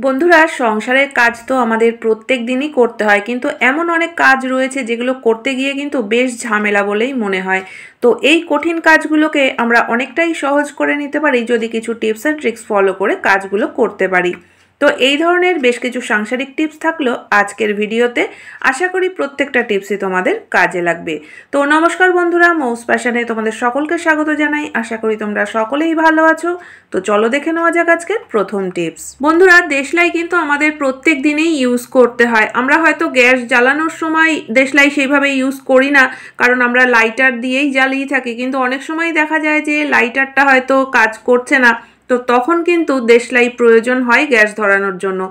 বন্ধুরা, সংসারের কাজ তো আমাদের প্রত্যেক দিনই করতে হয়, কিন্তু এমন অনেক কাজ রয়েছে যেগুলো করতে গিয়ে কিন্তু বেশ ঝামেলা বলেই মনে হয়। তো এই কঠিন কাজগুলোকে আমরা অনেকটাই সহজ করে নিতে পারি যদি কিছু টিপস অ্যান্ড ট্রিক্স ফলো করে কাজগুলো করতে পারি। তো এই ধরনের বেশ কিছু সাংসারিক টিপস থাকলো আজকের ভিডিওতে। আশা করি প্রত্যেকটা টিপসই তোমাদের কাজে লাগবে। তো নমস্কার বন্ধুরা, মৌস প্যাশনে তোমাদের সকলকে স্বাগত জানাই। আশা করি তোমরা সকলেই ভালো আছো। তো চলো দেখে নেওয়া যাক আজকের প্রথম টিপস। বন্ধুরা, দেশলাই কিন্তু আমাদের প্রত্যেক দিনেই ইউজ করতে হয়। আমরা হয়তো গ্যাস জ্বালানোর সময় দেশলাই সেইভাবে ইউজ করি না, কারণ আমরা লাইটার দিয়েই জ্বালিয়ে থাকি। কিন্তু অনেক সময় দেখা যায় যে লাইটারটা হয়তো কাজ করছে না, তো তখন কিন্তু দেশলাই প্রয়োজন হয় গ্যাস ধরানোর জন্য।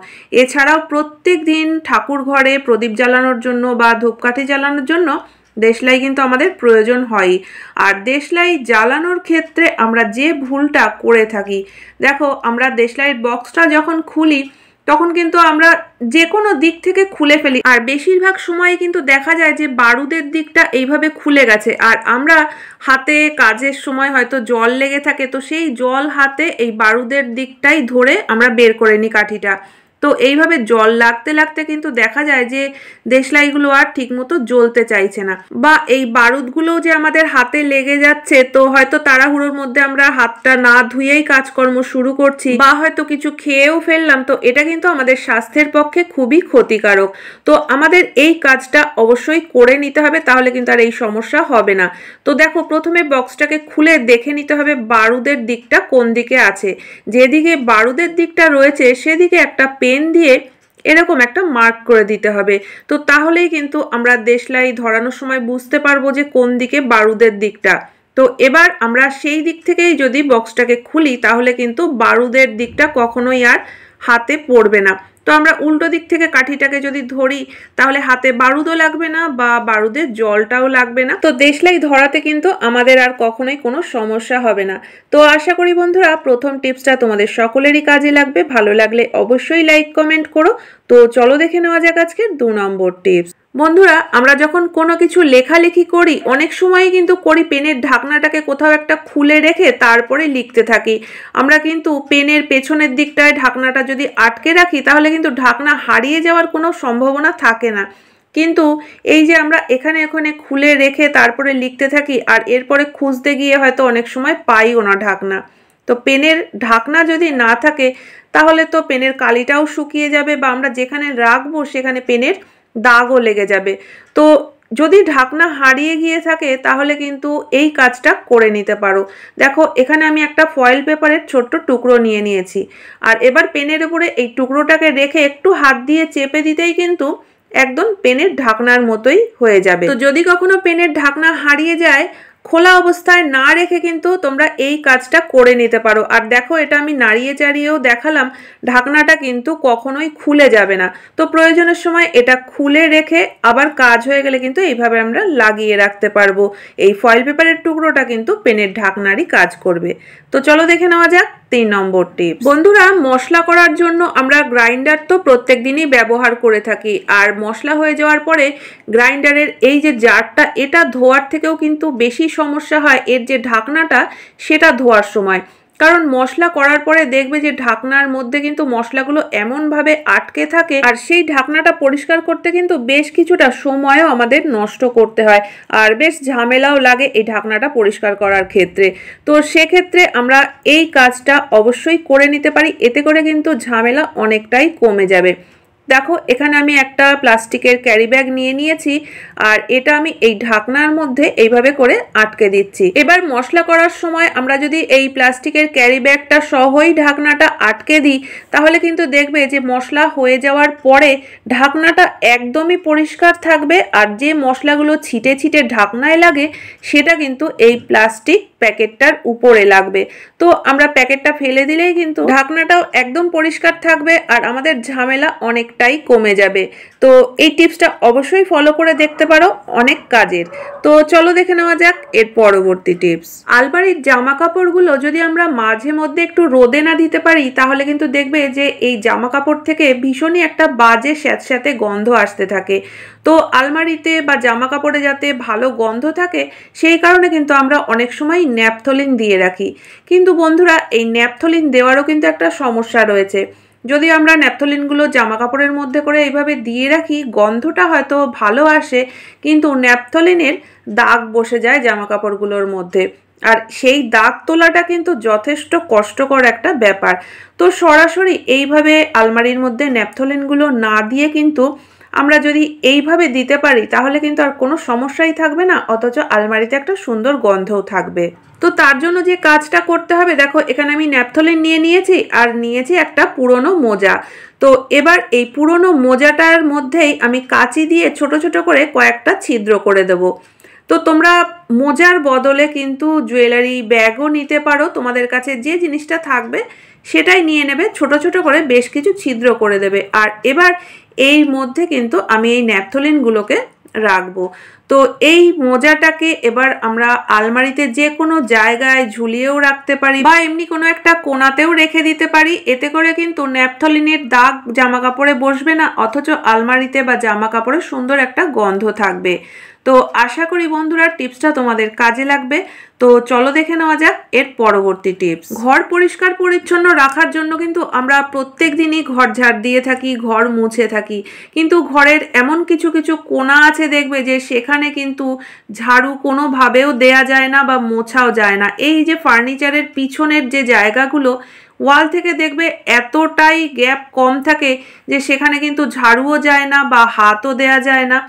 এছাড়াও প্রত্যেক দিন ঠাকুর ঘরে প্রদীপ জ্বালানোর জন্য বা ধূপকাঠি জ্বালানোর জন্য দেশলাই কিন্তু আমাদের প্রয়োজন হয়। আর দেশলাই জ্বালানোর ক্ষেত্রে আমরা যে ভুলটা করে থাকি, দেখো, আমরা দেশলাইয়ের বক্সটা যখন খুলি তখন কিন্তু আমরা যে কোনো দিক থেকে খুলে ফেলি, আর বেশিরভাগ সময় কিন্তু দেখা যায় যে বারুদের দিকটা এইভাবে খুলে গেছে, আর আমরা হাতে কাজের সময় হয়তো জল লেগে থাকে, তো সেই জল হাতে এই বারুদের দিকটাই ধরে আমরা বের করে নিই কাঠিটা। তো এইভাবে জল লাগতে লাগতে কিন্তু দেখা যায় যে দেশলাইগুলো আর ঠিকমতো জ্বলতে চাইছে না, বা এই বারুদগুলোও যে আমাদের হাতে লেগে যাচ্ছে। তো হয়তো তাড়াহুড়োর মধ্যে আমরা হাতটা না ধুয়েই কাজকর্ম শুরু করছি, বা হয়তো কিছু খেয়েও ফেললাম। তো এটা কিন্তু আমাদের স্বাস্থ্যের পক্ষে খুবই ক্ষতিকারক। তো আমাদের এই কাজটা অবশ্যই করে নিতে হবে, তাহলে কিন্তু আর এই সমস্যা হবে না। তো দেখো, প্রথমে বক্সটাকে খুলে দেখে নিতে হবে বারুদের দিকটা কোন দিকে আছে। যেদিকে বারুদের দিকটা রয়েছে সেদিকে একটা পেন দিয়ে এরকম একটা মার্ক করে দিতে হবে। তো তাহলেই কিন্তু আমরা দেশলাই ধরানোর সময় বুঝতে পারবো যে কোন দিকে বারুদের দিকটা। তো এবার আমরা সেই দিক থেকেই যদি বক্সটাকে খুলি, তাহলে কিন্তু বারুদের দিকটা কখনোই আর হাতে পড়বে না। তো আমরা উল্টো দিক থেকে কাঠিটাকে যদি ধরি, তাহলে হাতে বারুদও লাগবে না বা বারুদের জলটাও লাগবে না। তো দেশলাই ধরাতে কিন্তু আমাদের আর কখনোই কোনো সমস্যা হবে না। তো আশা করি বন্ধুরা, প্রথম টিপসটা তোমাদের সকলেরই কাজে লাগবে। ভালো লাগলে অবশ্যই লাইক কমেন্ট করো। তো চলো দেখে নেওয়া যাক আজকে 2 নম্বর টিপস। বন্ধুরা, আমরা যখন কোনো কিছু লেখালেখি করি, অনেক সময় কিন্তু করি পেনের ঢাকনাটাকে কোথাও একটা খুলে রেখে তারপরে লিখতে থাকি। আমরা কিন্তু পেনের পেছনের দিকটায় ঢাকনাটা যদি আটকে রাখি, তাহলে কিন্তু ঢাকনা হারিয়ে যাওয়ার কোনো সম্ভাবনা থাকে না। কিন্তু এই যে আমরা এখানে এখানে খুলে রেখে তারপরে লিখতে থাকি, আর এরপরে খুঁজতে গিয়ে হয়তো অনেক সময় পাইও না ঢাকনা। তো পেনের ঢাকনা যদি না থাকে, তাহলে তো পেনের কালিটাও শুকিয়ে যাবে, বা আমরা যেখানে রাখবো সেখানে পেনের দাগও লেগে যাবে। তো যদি ঢাকনা হারিয়ে গিয়ে থাকে, তাহলে কিন্তু এই কাজটা করে নিতে পারো। দেখো, এখানে আমি একটা ফয়েল পেপারের ছোট্ট টুকরো নিয়ে নিয়েছি, আর এবার পেনের উপরে এই টুকরোটাকে রেখে একটু হাত দিয়ে চেপে দিতেই কিন্তু একদম পেনের ঢাকনার মতোই হয়ে যাবে। তো যদি কখনো পেনের ঢাকনা হারিয়ে যায়, খোলা অবস্থায় না রেখে কিন্তু তোমরা এই কাজটা করে নিতে পারো। আর দেখো, এটা আমি নাড়িয়ে চাড়িয়েও দেখালাম, ঢাকনাটা কিন্তু কখনোই খুলে যাবে না। তো প্রয়োজনের সময় এটা খুলে রেখে আবার কাজ হয়ে গেলে কিন্তু এইভাবে আমরা লাগিয়ে রাখতে পারবো। এই ফয়েল পেপারের টুকরোটা কিন্তু পেনের ঢাকনারই কাজ করবে। তো চলো দেখে নেওয়া যাক 3 নম্বর টিপস। বন্ধুরা, মশলা করার জন্য আমরা গ্রাইন্ডার তো প্রত্যেক দিনই ব্যবহার করে থাকি, আর মশলা হয়ে যাওয়ার পরে গ্রাইন্ডারের এই যে জারটা, এটা ধোয়ার থেকেও কিন্তু বেশি সমস্যা হয় এর যে ঢাকনাটা, সেটা ধোয়ার সময়। কারণ মশলা করার পরে দেখবে যে ঢাকনার মধ্যে কিন্তু মশলাগুলো এমনভাবে আটকে থাকে, আর সেই ঢাকনাটা পরিষ্কার করতে কিন্তু বেশ কিছুটা সময়ও আমাদের নষ্ট করতে হয়, আর বেশ ঝামেলাও লাগে এই ঢাকনাটা পরিষ্কার করার ক্ষেত্রে। তো সেক্ষেত্রে আমরা এই কাজটা অবশ্যই করে নিতে পারি, এতে করে কিন্তু ঝামেলা অনেকটাই কমে যাবে। দেখো, এখানে আমি একটা প্লাস্টিকের ক্যারি ব্যাগ নিয়ে নিয়েছি, আর এটা আমি এই ঢাকনার মধ্যে এইভাবে করে আটকে দিচ্ছি। এবার মশলা করার সময় আমরা যদি এই প্লাস্টিকের ক্যারি ব্যাগটা সহই ঢাকনাটা আটকে দিই, তাহলে কিন্তু দেখবে যে মশলা হয়ে যাওয়ার পরে ঢাকনাটা একদমই পরিষ্কার থাকবে, আর যে মশলাগুলো ছিটে ছিটে ঢাকনায় লাগে সেটা কিন্তু এই প্লাস্টিক প্যাকেটটার উপরে লাগবে। তো আমরা প্যাকেটটা ফেলে দিলেই কিন্তু ঢাকনাটাও একদম পরিষ্কার থাকবে, আর আমাদের ঝামেলা অনেকটাই কমে যাবে। তো এই টিপসটা অবশ্যই ফলো করে দেখতে পারো, অনেক কাজের। তো চলো দেখে নেওয়া যাক এর পরবর্তী টিপস। আলমারির জামা কাপড়গুলো যদি আমরা মাঝে মধ্যে একটু রোদে না দিতে পারি, তাহলে কিন্তু দেখবে যে এই জামা কাপড় থেকে ভীষণই একটা বাজে স্যাঁতস্যাঁতে গন্ধ আসতে থাকে। তো আলমারিতে বা জামা কাপড়ে যাতে ভালো গন্ধ থাকে, সেই কারণে কিন্তু আমরা অনেক সময় ন্যাপথলিন দিয়ে রাখি। কিন্তু বন্ধুরা, এই ন্যাপথলিন দেওয়ারও কিন্তু একটা সমস্যা রয়েছে। যদি আমরা ন্যাপথলিনগুলো জামা কাপড়ের মধ্যে করে এইভাবে দিয়ে রাখি, গন্ধটা হয়তো ভালো আসে, কিন্তু ন্যাপথলিনের দাগ বসে যায় জামা কাপড়গুলোর মধ্যে, আর সেই দাগ তোলাটা কিন্তু যথেষ্ট কষ্টকর একটা ব্যাপার। তো সরাসরি এইভাবে আলমারির মধ্যে ন্যাপথলিনগুলো না দিয়ে কিন্তু আমরা যদি এইভাবে দিতে পারি তাহলে কিন্তু আর কোনো সমস্যাই থাকবে না, অথচ আলমারিতে একটা সুন্দর গন্ধও থাকবে। তো তার জন্য যে কাজটা করতে হবে, দেখো এখানে আমি ন্যাপথলিন নিয়ে নিয়েছি আর নিয়েছি একটা পুরনো মোজা। তো এবার এই পুরনো মোজাটার মধ্যেই আমি কাঁচি দিয়ে ছোট ছোট করে কয়েকটা ছিদ্র করে দেবো। তো তোমরা মোজার বদলে কিন্তু জুয়েলারি ব্যাগও নিতে পারো, তোমাদের কাছে যে জিনিসটা থাকবে সেটাই নিয়ে নেবে, ছোট ছোট করে বেশ কিছু ছিদ্র করে দেবে। আর এবার এই মধ্যে কিন্তু আমি এই ন্যাপথলিনগুলোকে রাখবো। তো এই মোজাটাকে এবার আমরা আলমারিতে যে কোনো জায়গায় ঝুলিয়েও রাখতে পারি বা এমনি কোনো একটা কোণাতেও রেখে দিতে পারি। এতে করে কিন্তু ন্যাপথলিনের দাগ জামা কাপড়ে বসবে না, অথচ আলমারিতে বা জামা কাপড়ে সুন্দর একটা গন্ধ থাকবে। তো আশা করি বন্ধুরা টিপসটা তোমাদের কাজে লাগবে। তো চলো দেখে নেওয়া যাক এর পরবর্তী টিপস। ঘর পরিষ্কার পরিচ্ছন্ন রাখার জন্য কিন্তু আমরা প্রত্যেক দিনই ঘর ঝাড় দিয়ে থাকি, ঘর মুছে থাকি, কিন্তু ঘরের এমন কিছু কিছু কোণা আছে দেখবে যে সেখানে কিন্তু ঝাড়ু কোনোভাবেও দেয়া যায় না বা মোছাও যায় না। এই যে ফার্নিচারের পিছনের যে জায়গাগুলো, ওয়াল থেকে দেখবে এতটাই গ্যাপ কম থাকে যে সেখানে কিন্তু ঝাড়ুও যায় না বা হাতও দেয়া যায় না।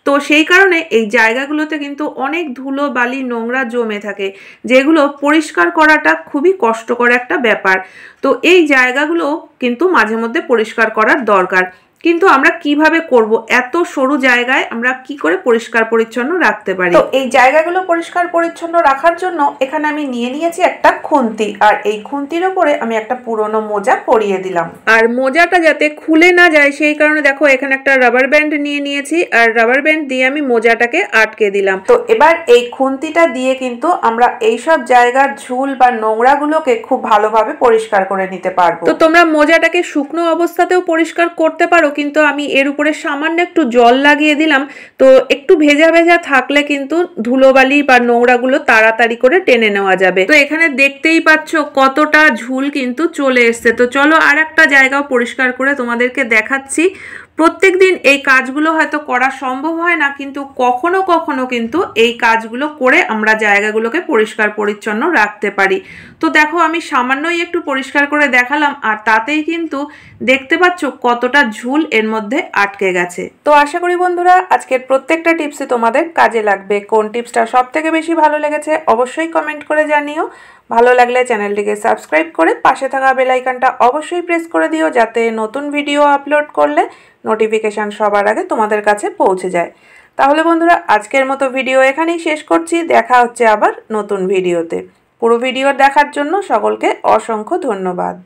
তো সেই কারণে এই জায়গাগুলোতে কিন্তু অনেক ধুলো বালি নোংরা জমে থাকে, যেগুলো পরিষ্কার করাটা খুবই কষ্টকর একটা ব্যাপার। তো এই জায়গাগুলো কিন্তু মাঝে মধ্যে পরিষ্কার করার দরকার, কিন্তু আমরা কিভাবে করব? এত সরু জায়গায় আমরা কি করে পরিষ্কার পরিচ্ছন্ন রাখতে পারি? তো এই জায়গাগুলো পরিষ্কার পরিচ্ছন্ন রাখার জন্য এখানে আমি নিয়ে নিয়েছি একটা খুন্তি, আর এই খুন্তির ওপরে আমি একটা পুরনো মোজা পরিয়ে দিলাম। আর মোজাটা যাতে খুলে না যায় সেই কারণে দেখো এখানে একটা রাবার ব্যান্ড নিয়ে নিয়েছি, আর রাবার ব্যান্ড দিয়ে আমি মোজাটাকে আটকে দিলাম। তো এবার এই খুন্তিটা দিয়ে কিন্তু আমরা এইসব জায়গার ঝুল বা নোংরাগুলোকে খুব ভালোভাবে পরিষ্কার করে নিতে পারবো। তো তোমরা মোজাটাকে শুকনো অবস্থাতেও পরিষ্কার করতে পারো, কিন্তু আমি এর উপরে সামান্য একটু জল লাগিয়ে দিলাম। তো একটু ভেজা ভেজা থাকলে কিন্তু ধুলোবালি বা নোংরাগুলো তাড়াতাড়ি করে টেনে নেওয়া যাবে। তো এখানে দেখতেই পাচ্ছ কতটা ঝুল কিন্তু চলে এসছে। তো চলো আর একটা জায়গাও পরিষ্কার করে তোমাদেরকে দেখাচ্ছি। প্রত্যেক দিন এই কাজগুলো হয়তো করা সম্ভব হয় না, কিন্তু কখনো কখনো কিন্তু এই কাজগুলো করে আমরা জায়গাগুলোকে পরিষ্কার পরিচ্ছন্ন রাখতে পারি। তো দেখো আমি সামান্যই একটু পরিষ্কার করে দেখালাম, আর তাতেই কিন্তু দেখতে পাচ্ছ কতটা ঝুল এর মধ্যে আটকে গেছে। তো আশা করি বন্ধুরা আজকের প্রত্যেকটা টিপসই তোমাদের কাজে লাগবে। কোন টিপসটা সব থেকে বেশি ভালো লেগেছে অবশ্যই কমেন্ট করে জানিও। ভালো লাগলে চ্যানেলটিকে সাবস্ক্রাইব করে পাশে থাকা বেল আইকনটা অবশ্যই প্রেস করে দিও, যাতে নতুন ভিডিও আপলোড করলে নোটিফিকেশান সবার আগে তোমাদের কাছে পৌঁছে যায়। তাহলে বন্ধুরা আজকের মতো ভিডিও এখানেই শেষ করছি। দেখা হচ্ছে আবার নতুন ভিডিওতে। পুরো ভিডিও দেখার জন্য সকলকে অসংখ্য ধন্যবাদ।